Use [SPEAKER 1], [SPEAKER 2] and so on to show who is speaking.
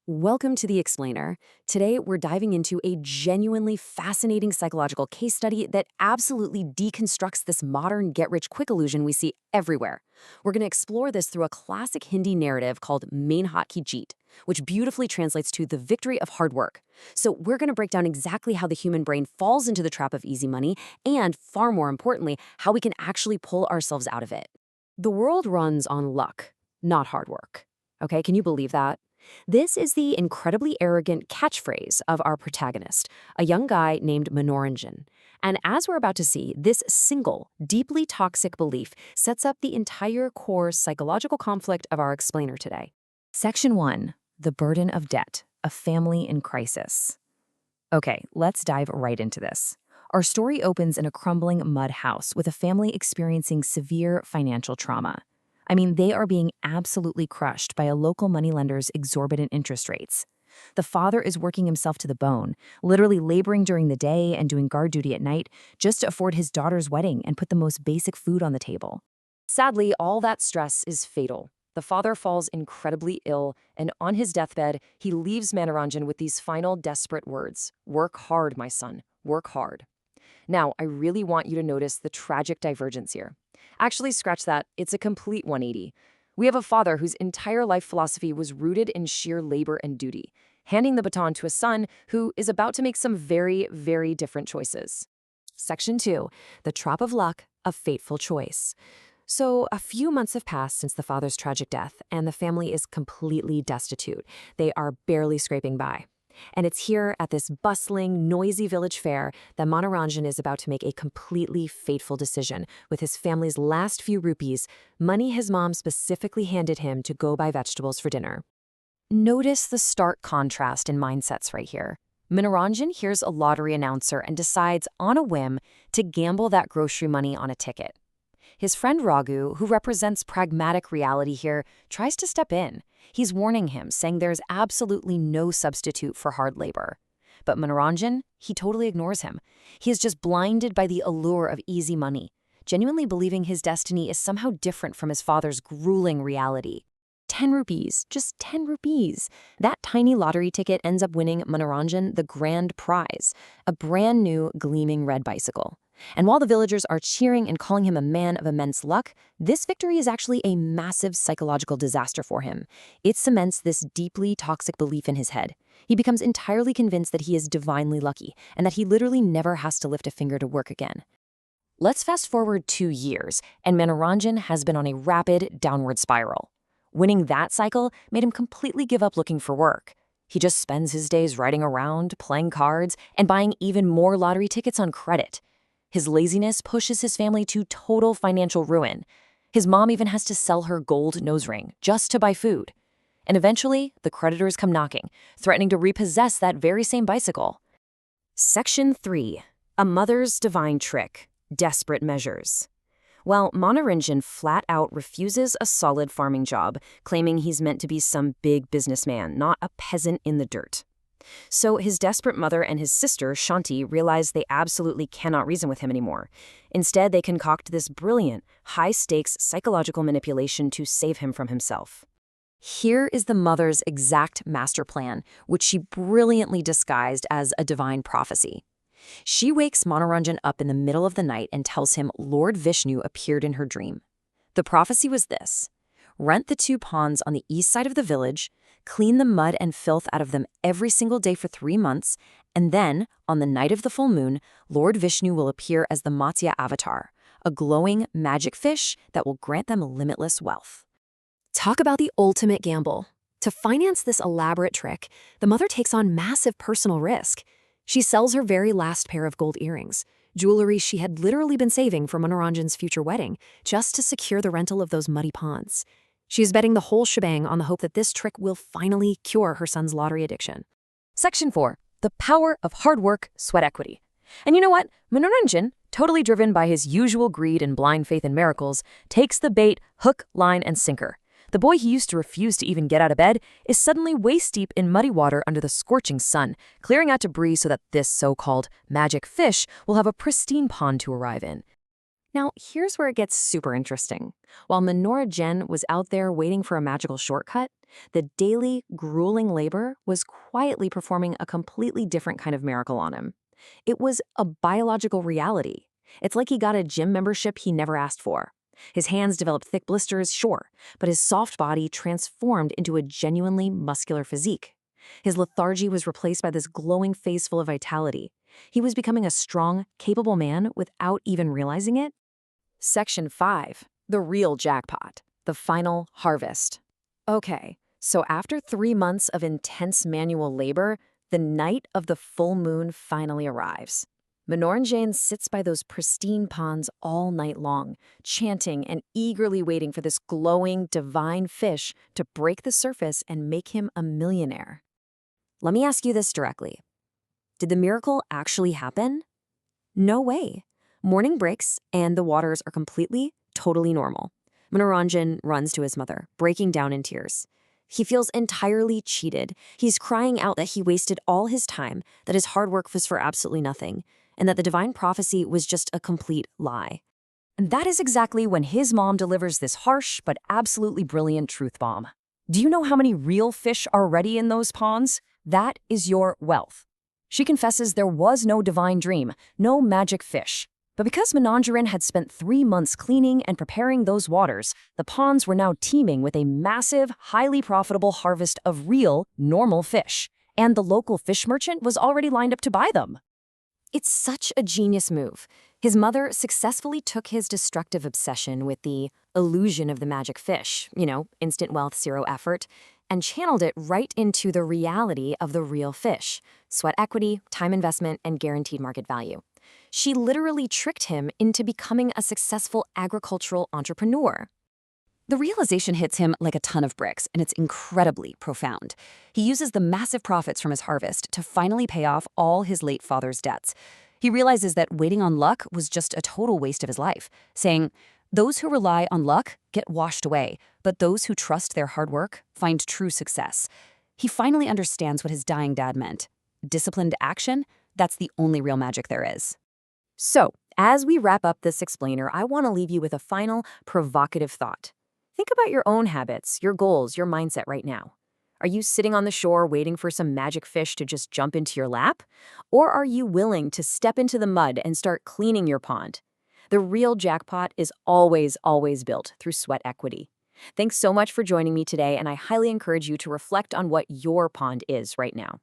[SPEAKER 1] Welcome to The Explainer. Today, we're diving into a genuinely fascinating psychological case study that absolutely deconstructs this modern get-rich-quick illusion we see everywhere. We're going to explore this through a classic Hindi narrative called Mehnat Ki Jeet, which beautifully translates to the victory of hard work. So we're going to break down exactly how the human brain falls into the trap of easy money and, far more importantly, how we can actually pull ourselves out of it. The world runs on luck, not hard work. Okay, can you believe that? This is the incredibly arrogant catchphrase of our protagonist, a young guy named Manoranjan. And as we're about to see, this single, deeply toxic belief sets up the entire core psychological conflict of our explainer today. Section 1. The burden of debt, a family in crisis. Okay, let's dive right into this. Our story opens in a crumbling mud house with a family experiencing severe financial trauma. I mean, they are being absolutely crushed by a local moneylender's exorbitant interest rates. The father is working himself to the bone, literally laboring during the day and doing guard duty at night just to afford his daughter's wedding and put the most basic food on the table. Sadly, all that stress is fatal. The father falls incredibly ill, and on his deathbed, he leaves Manoranjan with these final desperate words: "Work hard, my son, work hard." Now, I really want you to notice the tragic divergence here. Actually, scratch that, it's a complete 180. We have a father whose entire life philosophy was rooted in sheer labor and duty, handing the baton to a son who is about to make some very, very different choices. Section 2. The Trap of Luck, a Fateful Choice. So, a few months have passed since the father's tragic death, and the family is completely destitute. They are barely scraping by. And it's here at this bustling, noisy village fair that Manoranjan is about to make a completely fateful decision with his family's last few rupees, money his mom specifically handed him to go buy vegetables for dinner. Notice the stark contrast in mindsets right here. Manoranjan hears a lottery announcer and decides, on a whim, to gamble that grocery money on a ticket. His friend Raghu, who represents pragmatic reality here, tries to step in. He's warning him, saying there's absolutely no substitute for hard labor. But Manoranjan, he totally ignores him. He is just blinded by the allure of easy money, genuinely believing his destiny is somehow different from his father's grueling reality. 10 rupees, just 10 rupees. That tiny lottery ticket ends up winning Manoranjan the grand prize, a brand new gleaming red bicycle. And while the villagers are cheering and calling him a man of immense luck, this victory is actually a massive psychological disaster for him. It cements this deeply toxic belief in his head. He becomes entirely convinced that he is divinely lucky and that he literally never has to lift a finger to work again. Let's fast forward 2 years, and Manoranjan has been on a rapid downward spiral. Winning that cycle made him completely give up looking for work. He just spends his days riding around, playing cards, and buying even more lottery tickets on credit. His laziness pushes his family to total financial ruin. His mom even has to sell her gold nose ring just to buy food. And eventually, the creditors come knocking, threatening to repossess that very same bicycle. Section 3. A Mother's Divine Trick, Desperate Measures. Well, Manoranjan flat out refuses a solid farming job, claiming he's meant to be some big businessman, not a peasant in the dirt. So his desperate mother and his sister, Shanti, realize they absolutely cannot reason with him anymore. Instead, they concoct this brilliant, high-stakes psychological manipulation to save him from himself. Here is the mother's exact master plan, which she brilliantly disguised as a divine prophecy. She wakes Manoranjan up in the middle of the night and tells him Lord Vishnu appeared in her dream. The prophecy was this: rent the 2 ponds on the east side of the village, clean the mud and filth out of them every single day for 3 months, and then, on the night of the full moon, Lord Vishnu will appear as the Matsya avatar, a glowing magic fish that will grant them limitless wealth. Talk about the ultimate gamble. To finance this elaborate trick, the mother takes on massive personal risk. She sells her very last pair of gold earrings, jewelry she had literally been saving for Manoranjan's future wedding, just to secure the rental of those muddy ponds. She is betting the whole shebang on the hope that this trick will finally cure her son's lottery addiction. Section 4. The Power of Hard Work, Sweat Equity. And you know what? Manoranjan, totally driven by his usual greed and blind faith in miracles, takes the bait hook, line, and sinker. The boy he used to refuse to even get out of bed is suddenly waist-deep in muddy water under the scorching sun, clearing out debris so that this so-called magic fish will have a pristine pond to arrive in. Now, here's where it gets super interesting. While Minora Jen was out there waiting for a magical shortcut, the daily, grueling labor was quietly performing a completely different kind of miracle on him. It was a biological reality. It's like he got a gym membership he never asked for. His hands developed thick blisters, sure, but his soft body transformed into a genuinely muscular physique. His lethargy was replaced by this glowing face full of vitality. He was becoming a strong, capable man without even realizing it. Section 5. The real jackpot. The final harvest. Okay, so after 3 months of intense manual labor, the night of the full moon finally arrives. Minoranjane sits by those pristine ponds all night long, chanting and eagerly waiting for this glowing, divine fish to break the surface and make him a millionaire. Let me ask you this directly. Did the miracle actually happen? No way. Morning breaks, and the waters are completely, totally normal. Minoranjan runs to his mother, breaking down in tears. He feels entirely cheated. He's crying out that he wasted all his time, that his hard work was for absolutely nothing, and that the divine prophecy was just a complete lie. And that is exactly when his mom delivers this harsh but absolutely brilliant truth bomb. Do you know how many real fish are already in those ponds? That is your wealth. She confesses there was no divine dream, no magic fish. But because Mananjaran had spent 3 months cleaning and preparing those waters, the ponds were now teeming with a massive, highly profitable harvest of real, normal fish. And the local fish merchant was already lined up to buy them. It's such a genius move. His mother successfully took his destructive obsession with the illusion of the magic fish, instant wealth, zero effort, and channeled it right into the reality of the real fish: sweat equity, time investment, and guaranteed market value. She literally tricked him into becoming a successful agricultural entrepreneur. The realization hits him like a ton of bricks, and it's incredibly profound. He uses the massive profits from his harvest to finally pay off all his late father's debts. He realizes that waiting on luck was just a total waste of his life, saying, "Those who rely on luck get washed away, but those who trust their hard work find true success." He finally understands what his dying dad meant. Disciplined action, that's the only real magic there is. So, as we wrap up this explainer, I want to leave you with a final, provocative thought. Think about your own habits, your goals, your mindset right now. Are you sitting on the shore waiting for some magic fish to just jump into your lap? Or are you willing to step into the mud and start cleaning your pond? The real jackpot is always, always built through sweat equity. Thanks so much for joining me today, and I highly encourage you to reflect on what your pond is right now.